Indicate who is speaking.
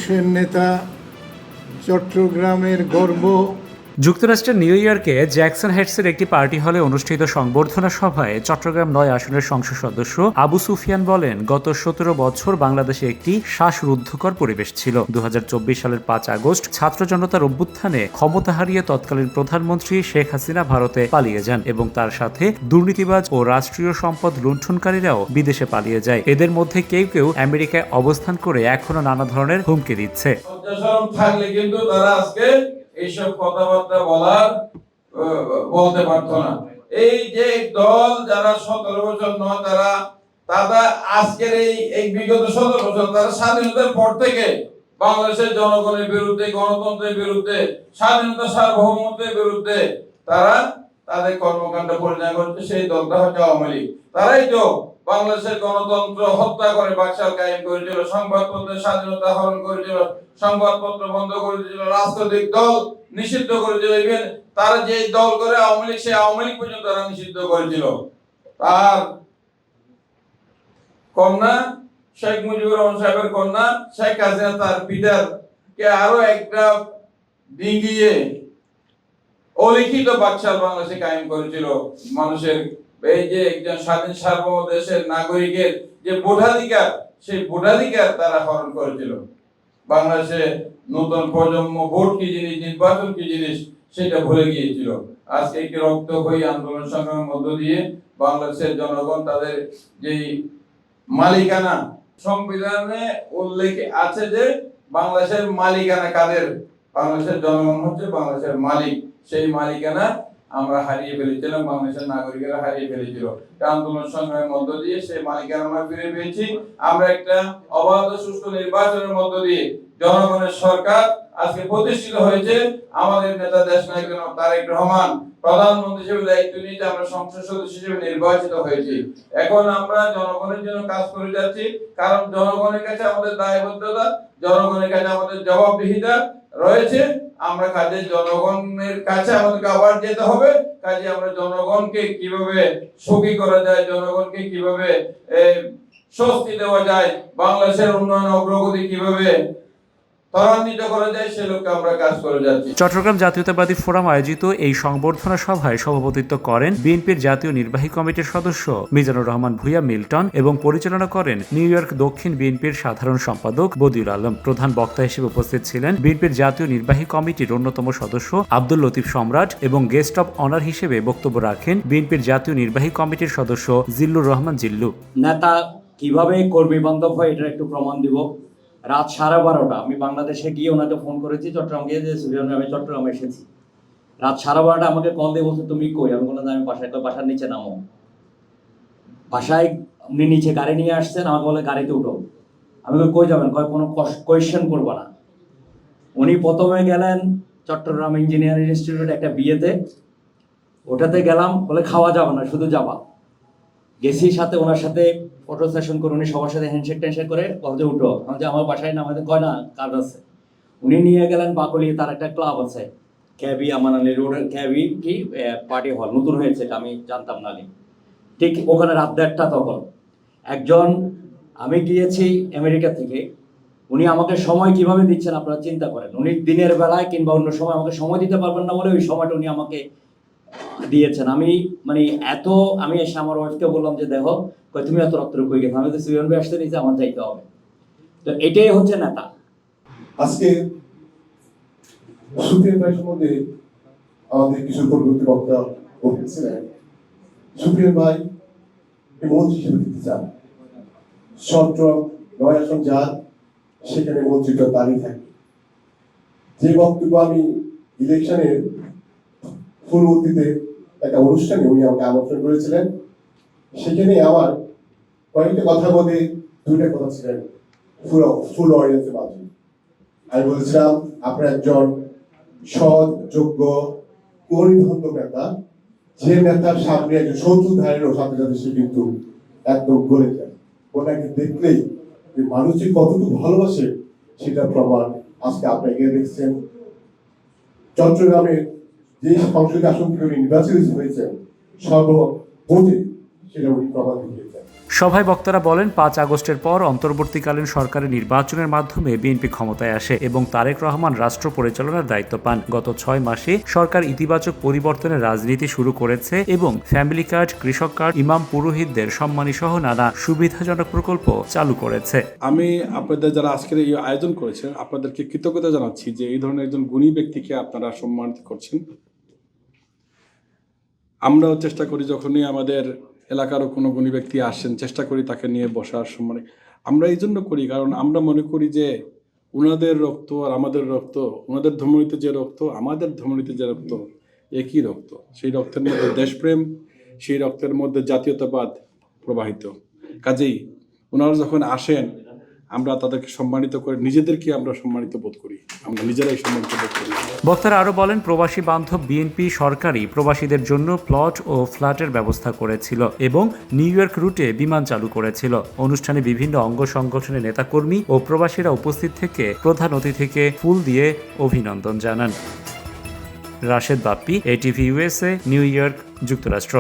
Speaker 1: মানুষের নেতা, চট্টগ্রামের গর্ব।
Speaker 2: যুক্তরাষ্ট্রের নিউ ইয়র্কে জ্যাকসন হেটসের একটি পার্টি হলে অনুষ্ঠিত সংবর্ধনা সভায় চট্টগ্রাম ৯ আসনের সংসদ সদস্য আবু সুফিয়ান বলেন, গত ১৭ বছর বাংলাদেশে একটি শ্বাসরুদ্ধকর পরিবেশ ছিল। ২০২৪ সালের ৫ আগস্ট ছাত্র জনতার অভ্যুত্থানে ক্ষমতা হারিয়ে তৎকালীন প্রধানমন্ত্রী শেখ হাসিনা ভারতে পালিয়ে যান এবং তার সাথে দুর্নীতিবাজ ও রাষ্ট্রীয় সম্পদ লুণ্ঠনকারীরাও বিদেশে পালিয়ে যায়। এদের মধ্যে কেউ কেউ আমেরিকায় অবস্থান করে এখনো নানা ধরনের হুমকি দিচ্ছে।
Speaker 3: এইসব কথাবার্তা বলতে পারতো না। এই যে দল যারা ১৭ বছর নয়, তারা আজকের এই বিগত ১৭ বছর তারা স্বাধীনতার পর থেকে বাংলাদেশের জনগণের বিরুদ্ধে, গণতন্ত্রের বিরুদ্ধে, স্বাধীনতা সার্বভৌমত্বের বিরুদ্ধে তারা তাদের কর্মকাণ্ড পরিচালনা করছে। সেই দলটা হচ্ছে আওয়ামী লীগ। তারাই তো বাংলাদেশের গণতন্ত্র হত্যা করে বাকশাল কায়েম করেছিল, সংবাদপত্রের স্বাধীনতা হরণ করেছিল, সংবাদপত্র বন্ধ করে দিয়েছিল, রাজনৈতিক দল নিষিদ্ধ করেছিল। ইভেন তারা যে দল করে আওয়ামী লীগ, সেই আওয়ামী লীগ পর্যন্ত তারা নিষিদ্ধ করেছিল। তার কন্যা শেখ মুজিবুর রহমান সাহেবের কন্যা শেখ হাসিনা তার পিতার কে আরো একটা ডিঙ্গিয়ে অলিখিত বাকশাল বাংলাদেশে কায়েম করেছিল। মানুষের এই যে একজন স্বাধীন সার্বভৌম দেশের নাগরিকের যে ভোটাধিকার, সেই ভোটাধিকার তারা হরণ করেছিল। বাংলাদেশে নতুন প্রজন্ম ভোট কি জিনিস, নির্বাচন কি জিনিস সেটা ভুলে গিয়েছিল। আজকে একটি রক্তক্ষয়ী আন্দোলন সংগ্রামের মধ্য দিয়ে বাংলাদেশের জনগণ তাদের যেই মালিকানা, সংবিধানে উল্লেখ আছে যে বাংলাদেশের মালিকানা কাদের, বাংলাদেশের জনগণ হচ্ছে বাংলাদেশের মালিক। সেই মালিকানা আমরা হারিয়ে ফেলেছিলাম, বাংলাদেশের নাগরিকেরা হারিয়ে ফেলেছিল। আন্দোলন সংগ্রামের মধ্য দিয়ে সেই মালিকানা আমরা ফিরে পেয়েছি। আমরা একটা অবাধ সুষ্ঠু নির্বাচনের মধ্য দিয়ে জনগণের সরকার আজকে প্রতিষ্ঠিত হয়েছে। আমাদের নেতা দেশনায়ক তারেক রহমান প্রধানমন্ত্রী হিসেবে দায়িত্ব নিয়েছে, আমরা সংসদ সদস্য হিসেবে নির্বাচিত হয়েছি। এখন আমরা জনগণের জন্য কাজ করে যাচ্ছি, কারণ জনগণের কাছে আমাদের দায়বদ্ধতা, জনগণের কাছে আমাদের জবাবদিহিতা রয়েছে। আমরা কাজে জনগণের কাছে আমাদেরকে আবার যেতে হবে। কাজে আমরা জনগণকে কিভাবে সুখী করা যায়, জনগণকে কিভাবে স্বস্তি দেওয়া যায়, বাংলাদেশের উন্নয়ন অগ্রগতি কিভাবে ত্বরান্বিত করা যায়, সে লক্ষ্যে আমরা কাজ করে যাচ্ছি।
Speaker 2: চট্টগ্রাম জাতীয়তাবাদী ফোরাম আয়োজিত এই সংবর্ধনা সভায় সভাপতিত্ব করেন বিএনপির জাতীয় নির্বাহী কমিটির সদস্য মিজানুর রহমান ভূঁইয়া মিল্টন এবং পরিচালনা করেন নিউ ইয়র্ক দক্ষিণ বিএনপির সাধারণ সম্পাদক বদিউল আলম। প্রধান বক্তা হিসেবে উপস্থিত ছিলেন বিএনপির জাতীয় নির্বাহী কমিটির অন্যতম সদস্য আব্দুল লতিফ সম্রাট এবং গেস্ট অব অনার হিসেবে বক্তব্য রাখেন বিএনপির জাতীয় নির্বাহী কমিটির সদস্য জিল্লুর রহমান জিল্লু।
Speaker 4: নেতা কিভাবে কর্মী বান্ধব হয় এটা একটু প্রমাণ দিব। রাত 12:30 আমি বাংলাদেশে গিয়ে ওনাকে ফোন করেছি, চট্টগ্রাম গিয়ে, যে সুফিয়ান আমি চট্টগ্রামে এসেছি। রাত 12:30 আমাকে কল দিয়ে বলছে তুমি কই? আমি বললাম আমি বাসায়। বাসার নিচে নামো। বাসায় উনি নিচে গাড়ি নিয়ে আসছেন, আমাকে বলে গাড়িতে উঠো। আমি কই যাবেন? কোনো কোয়েশ্চেন করবো না। উনি প্রথমে গেলেন চট্টগ্রাম ইঞ্জিনিয়ারিং ইনস্টিটিউট একটা বিয়েতে, ওটাতে গেলাম, বলে খাওয়া যাবে না, শুধু যাবা। গেছি সাথে, ওনার সাথে ফটো সেশন করে, উনি সবার সাথে হ্যান্ডশেক ট্যান্ডশেক করে বলছে উঠো। আমি আমার বাসায় না, আমাদের কয় না কাজ আছে। উনি নিয়ে গেলেন বাকলি, তার একটা ক্লাব আছে ক্যাবি, আমান আলী রোডের ক্যাবি কি পার্টি হল, নতুন হয়েছে, এটা আমি জানতাম না। ঠিক ওখানে রাত 1:30 তখন একজন, আমি গিয়েছি আমেরিকা থেকে, উনি আমাকে সময় কিভাবে দিচ্ছেন আপনারা চিন্তা করেন। উনি দিনের বেলায় কিংবা অন্য সময় আমাকে সময় দিতে পারবেন না বলে ওই সময়টা উনি আমাকে দিয়েছেন। আমি মানে আমি এসে আমার ওয়াইফকে বললাম যে দেখো, তুমি এত রাত্রে কই গেছো? আমি তো সুফিয়ান ভাই আসতে নিয়েছি, আমার যাইতে হবে। তো এটাই হচ্ছে নেতা।
Speaker 5: আজকে সুফিয়ান ভাই সম্বন্ধে আমাদের কিছু পরবর্তী বক্তা বলতেছিলেন, সুফিয়ান ভাই মন্ত্রী হিসেবে দিতে চান। চট্টগ্রাম ৯ আসন যার, সেখানে মন্ত্রীটা দাঁড়িয়ে থাকে। যে বক্তব্য আমি ইলেকশনের পূর্ববর্তীতে একটা অনুষ্ঠানে উনি আমাকে আমন্ত্রণ করেছিলেন, সেখানে আমার কয়েকটা কথা বলে 2টা কথা ছিলেন ফুল অডিয়েন্সের মাঝে। আমি বলেছিলাম আপনার একজন সৎ, যোগ্য, কর্মীবন্ধ নেতা, যে নেতার সামনে একজন শত্রু ধারেরও সাথে সাথে সে কিন্তু একদম গলে যায়। ওনাকে দেখলেই যে মানুষ যে কতটুকু ভালোবাসে সেটা প্রমাণ আজকে আপনাকে দেখছেন। চট্টগ্রামের যে সংসদীয় আসন থেকে উনি নির্বাচিত হয়েছেন সর্বভোটে, সেটা উনি প্রমাণ দিয়েছেন।
Speaker 2: সভায় বক্তারা বলেন 5 আগস্টের পর অন্তর্বর্তীকালীন সরকারের নির্বাচনের মাধ্যমে বিএনপি ক্ষমতায় আসে এবং তারেক রহমান রাষ্ট্র পরিচালনার দায়িত্ব পান। গত 6 মাসে সরকার ইতিবাচক পরিবর্তনের রাজনীতি শুরু করেছে এবং ফ্যামিলি কার্ড, কৃষক কার্ড, ইমাম পুরোহিতদের সম্মানী সহ নানা সুবিধাজনক প্রকল্প চালু করেছে।
Speaker 1: আমি আপনাদের যারা আজকের এই আয়োজন করেছেন আপনাদেরকে কৃতজ্ঞতা জানাচ্ছি যে এই ধরনের একজন গুণী ব্যক্তিকে আপনারা সম্মানিত করছেন। আমরাও চেষ্টা করি যখনই আমাদের এলাকারও কোনো গুণী ব্যক্তি আসেন চেষ্টা করি তাকে নিয়ে বসার সম্মানে। আমরা এই জন্য করি কারণ আমরা মনে করি যে ওনাদের রক্ত আর আমাদের রক্ত, ওনাদের ধমনীতে যে রক্ত আমাদের ধমনীতে যে রক্ত একই রক্ত। সেই রক্তের মধ্যে দেশপ্রেম, সেই রক্তের মধ্যে জাতীয়তাবাদ প্রবাহিত। কাজেই ওনারা যখন আসেন আমরা তাদেরকে সম্মানিত করে নিজেদেরকে আমরা সম্মানিত বোধ করি, আমরা নিজেরাই সম্মানিত বোধ করি।
Speaker 2: বক্তারা আরো বলেন প্রবাসী বান্ধব বিএনপি সরকারই প্রবাসীদের জন্য প্লট ও ফ্ল্যাটের ব্যবস্থা করেছিল এবং নিউ ইয়র্ক রুটে বিমান চালু করেছিল। অনুষ্ঠানে বিভিন্ন অঙ্গ সংগঠনের নেতাকর্মী ও প্রবাসীরা উপস্থিত থেকে প্রধান অতিথিকে ফুল দিয়ে অভিনন্দন জানান। Rashed Bappi, ATV USA, new York, যুক্তরাষ্ট্র।